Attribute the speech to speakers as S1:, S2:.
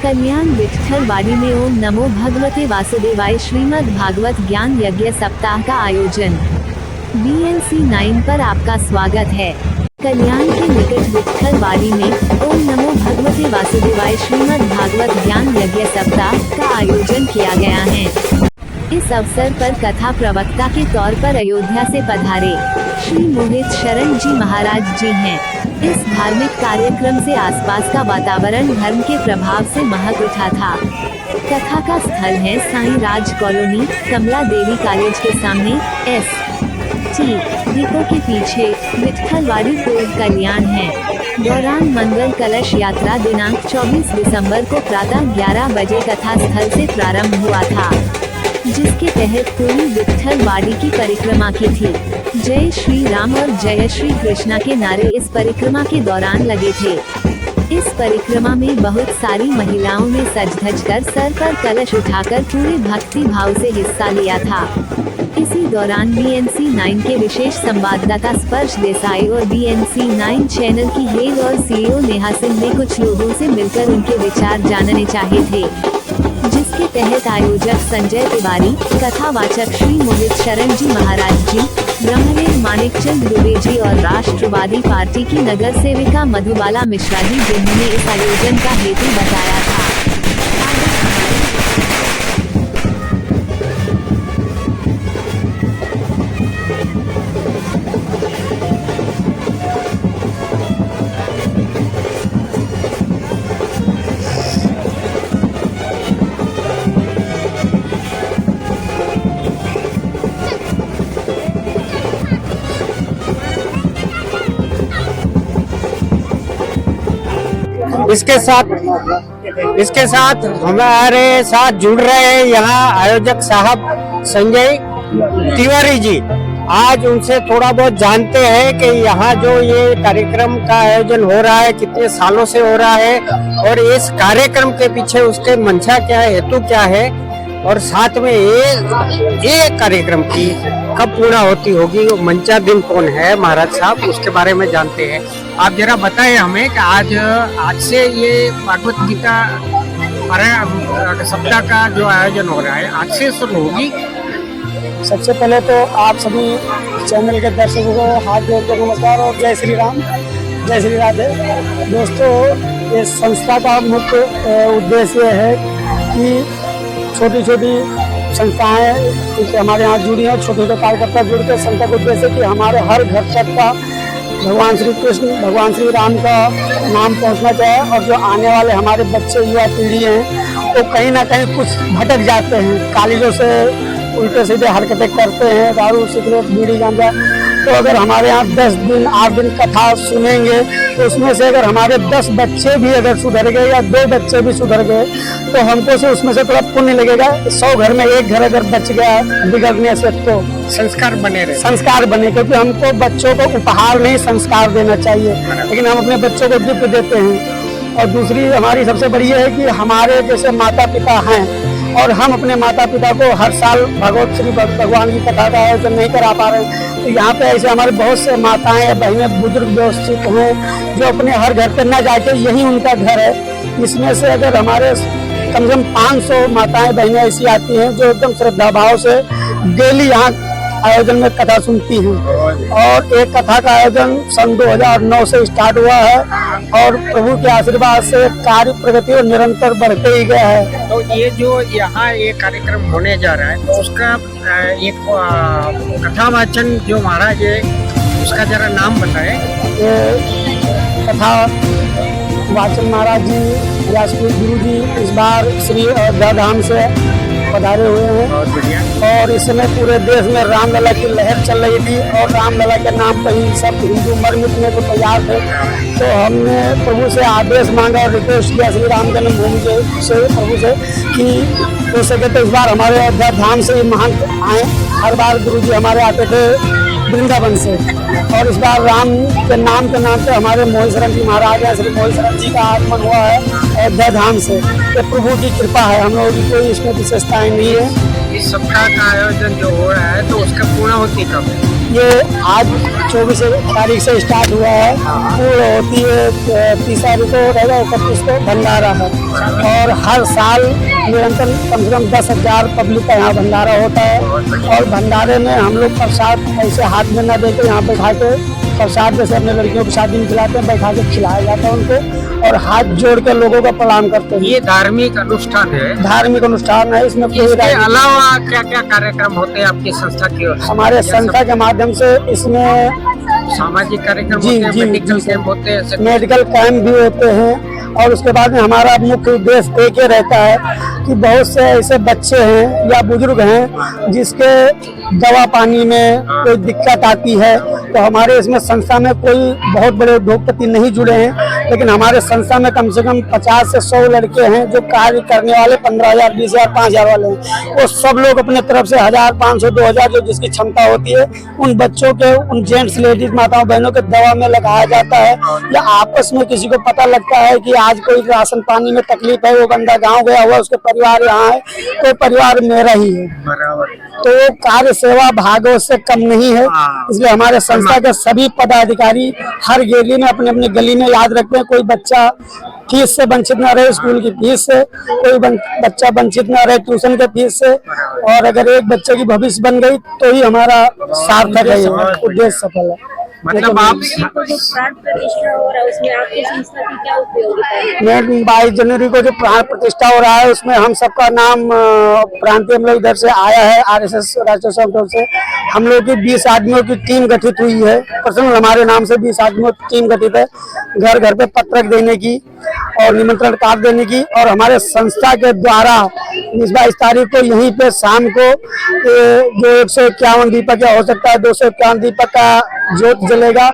S1: कल्याण विठलवाड़ी में ओम नमो भगवते वासुदेवाय श्रीमद् भागवत ज्ञान यज्ञ सप्ताह का आयोजन। BNC 9 पर आपका स्वागत है। कल्याण के निकट विठलवाड़ी में ओम नमो भगवते वासुदेवाय श्रीमद् भागवत ज्ञान यज्ञ सप्ताह का आयोजन किया गया है। इस अवसर पर कथा प्रवक्ता के तौर पर अयोध्या से पधारे श्री मोहित शरण जी महाराज जी हैं। इस धार्मिक कार्यक्रम से आसपास का वातावरण धर्म के प्रभाव से महक उठा था। कथा का स्थल है साईं राज कॉलोनी, कमला देवी कॉलेज के सामने ST डिपो के पीछे विठलवाड़ी पूर्व कल्याण है। दौरान मंगल कलश यात्रा दिनांक 24 दिसंबर को प्रातः 11 बजे कथा स्थल से प्रारंभ हुआ था, जिसके तहत पूरी विठलवाड़ी की परिक्रमा की थी। जय श्री राम और जय श्री कृष्णा के नारे इस परिक्रमा के दौरान लगे थे। इस परिक्रमा में बहुत सारी महिलाओं ने सज धज कर सर पर कलश उठाकर पूरे भक्ति भाव से हिस्सा लिया था। इसी दौरान BNC 9 के विशेष संवाददाता स्पर्श देसाई और BNC 9 चैनल की हेड और CEO नेहा सिंह ने कुछ लोगों से मिलकर उनके विचार जानने चाहे थे, जिसके तहत आयोजक संजय तिवारी, कथावाचक श्री मोहित शरण जी महाराज जी, ब्रह्मदेव मानिकचंद दुबे जी और राष्ट्रवादी पार्टी की नगर सेविका मधुबाला मिश्रा जी, जिन्होंने इस आयोजन का हेतु बताया था।
S2: इसके साथ हमारे साथ जुड़ रहे हैं यहाँ आयोजक साहब संजय तिवारी जी। आज उनसे थोड़ा बहुत जानते हैं कि यहाँ जो ये कार्यक्रम का आयोजन हो रहा है कितने सालों से हो रहा है और इस कार्यक्रम के पीछे उसके मंशा क्या है, हेतु क्या है, और साथ में ये कार्यक्रम की कब पूर्ण होती होगी, मंचा दिन कौन है महाराज साहब, उसके बारे में जानते हैं। आप जरा बताएं हमें कि आज से ये भागवत गीता सप्ताह का जो आयोजन हो रहा है आज से शुरू होगी।
S3: सबसे पहले तो आप सभी चैनल के दर्शकों को हाथ जोड़कर नमस्कार और जय श्री राम, जय श्री राधे। दोस्तों, इस संस्था का मुख्य उद्देश्य है कि छोटी छोटी संस्थाएं हमारे यहाँ जुड़ी हैं, छोटे छोटे कार्यकर्ता जुड़ के संस्था का उद्देश्य कि हमारे हर घर तक का भगवान श्री कृष्ण, भगवान श्री राम का नाम पहुँचना चाहिए। और जो आने वाले हमारे बच्चे, युवा पीढ़ी हैं, वो कहीं ना कहीं कुछ भटक जाते हैं, कॉलेजों से उल्टे सीधे हरकतें करते हैं, दारू सिगरेट बीड़ी गांजा। तो अगर हमारे यहाँ 10 दिन 8 दिन कथा सुनेंगे तो उसमें से अगर हमारे 10 बच्चे भी अगर सुधर गए या 2 बच्चे भी सुधर गए तो हमको से उसमें से थोड़ा पुण्य लगेगा। 100 घर में 1 घर अगर बच गया बिगड़ने से तो
S2: संस्कार
S3: बने, क्योंकि हमको बच्चों को उपहार नहीं संस्कार देना चाहिए, लेकिन हम अपने बच्चों को गिफ्ट देते हैं। और दूसरी हमारी सबसे बड़ी है कि हमारे जैसे माता पिता हैं और हम अपने माता पिता को हर साल भगवत श्री भगवान की कथा का आयोजन नहीं करा पा रहे हैं, तो यहाँ पे ऐसे हमारे बहुत से माताएं या बहनें बुजुर्ग व्यवस्थित हैं जो अपने हर घर पे न जाके यही उनका घर है। इसमें से अगर हमारे कम से कम 500 माताएं बहनें ऐसी आती हैं जो एकदम श्रद्धा भाव से डेली यहाँ आयोजन में कथा सुनती हैं। और एक कथा का आयोजन सन 2009 से स्टार्ट हुआ है और प्रभु के आशीर्वाद से कार्य प्रगति और निरंतर बढ़ते ही गया है।
S2: तो ये जो यहाँ ये कार्यक्रम होने जा रहा है उसका एक कथा वाचन जो महाराज है उसका जरा नाम बताएं।
S3: कथा वाचन महाराज जी व्यासपीठ गुरु जी इस बार श्री अयोध्या धाम से पधारे हुए हैं और इस समय पूरे देश में रामलला की लहर चल रही थी और रामलला के नाम पर ही सब हिंदू मर मिटने को तैयार थे। तो हमने प्रभु से आदेश मांगा और रिक्वेस्ट किया श्री राम जन्मभूमि से प्रभु से कि हो सके तो इस बार हमारे अयोध्या धाम से महंत आए। हर बार गुरु जी हमारे आते थे वृंदावन से और इस बार राम के नाम पे हमारे मोहित शरण जी महाराज हैं, श्री मोहित शरण जी का आगमन हुआ है अयोध्या धाम से। ये प्रभु की कृपा है, हम लोगों की कोई इसमें विशेषताएं नहीं है।
S2: इस सप्ताह का आयोजन जो हो रहा है तो उसका पूर्णाहुति कब है?
S3: ये आज 24 तारीख से स्टार्ट हुआ है, पूर्ण होती है 30 तारीख को रहेगा, 31 को भंडारा है। और हर साल निरंतर कम से कम 10,000 पब्लिक का यहाँ भंडारा होता है। और भंडारे में हम लोग प्रसाद ऐसे हाथ में न देके यहाँ बैठा के प्रसाद जैसे अपने लड़कियों की शादी में खिलाते हैं, बैठा के खिलाया जाता है उनको, और हाथ जोड़ के लोगों का प्रणाम करते हैं।
S2: ये धार्मिक अनुष्ठान है।
S3: धार्मिक अनुष्ठान है, इसमें कोई
S2: इसके अलावा क्या क्या कार्यक्रम होते हैं आपकी संस्था की ओर से?
S3: हमारे संस्था के माध्यम से इसमें
S2: सामाजिक कार्यक्रम
S3: जी,
S2: होते हैं,
S3: जी,
S2: मेडिकल
S3: जी,
S2: कैंप होते हैं,
S3: मेडिकल कैंप भी होते हैं। और उसके बाद में हमारा मुख्य उद्देश्य एक ही रहता है कि बहुत से ऐसे बच्चे हैं या बुजुर्ग हैं जिसके दवा पानी में कोई दिक्कत आती है, तो हमारे इसमें संस्था में कोई बहुत बड़े उद्योगपति नहीं जुड़े हैं, लेकिन हमारे संस्था में कम से कम 50 से 100 लड़के हैं जो कार्य करने वाले 15,000, 20,000, 5,000 वाले हैं। वो सब लोग अपने तरफ से 1,000, 500, 2,000 जो जिसकी क्षमता होती है, उन बच्चों के, उन जेंट्स लेडीज माताओं बहनों के दवा में लगाया जाता है। या आपस में किसी को पता लगता है कि आज कोई राशन पानी में तकलीफ है, वो बंदा गाँव गया हुआ, उसके परिवार यहाँ है, तो परिवार मेरा ही है, तो वो कार्य सेवा भागवत से कम नहीं है। इसलिए हमारे संस्था के सभी पदाधिकारी हर गली में अपने अपने गली में याद रखते हैं कोई बच्चा फीस से वंचित न रहे, स्कूल की फीस से कोई बच्चा वंचित न रहे, ट्यूशन के फीस से। और अगर एक बच्चे की भविष्य बन गई तो ही हमारा सार्थक है, उद्देश्य सफल है।
S2: मतलब आप
S4: जो प्राण प्रतिष्ठा हो रहा है उसमें आपकी संस्था की क्या उपयोगिता है?
S3: 22 जनवरी को जो प्राण प्रतिष्ठा हो रहा है उसमें हम सबका नाम प्रांतीय हम लोग इधर से आया है, RSS राष्ट्रीय संगठन से हम लोग की 20 आदमियों की टीम गठित हुई है। पर्सनल हमारे नाम से 20 आदमियों की टीम गठित है, घर घर पे पत्रक देने की और निमंत्रण कार्ड देने की। और हमारे संस्था के द्वारा 22 तारीख को यहीं पे शाम को जो 151 दीपक या हो सकता है 251 दीपक का ज्योत जलेगा।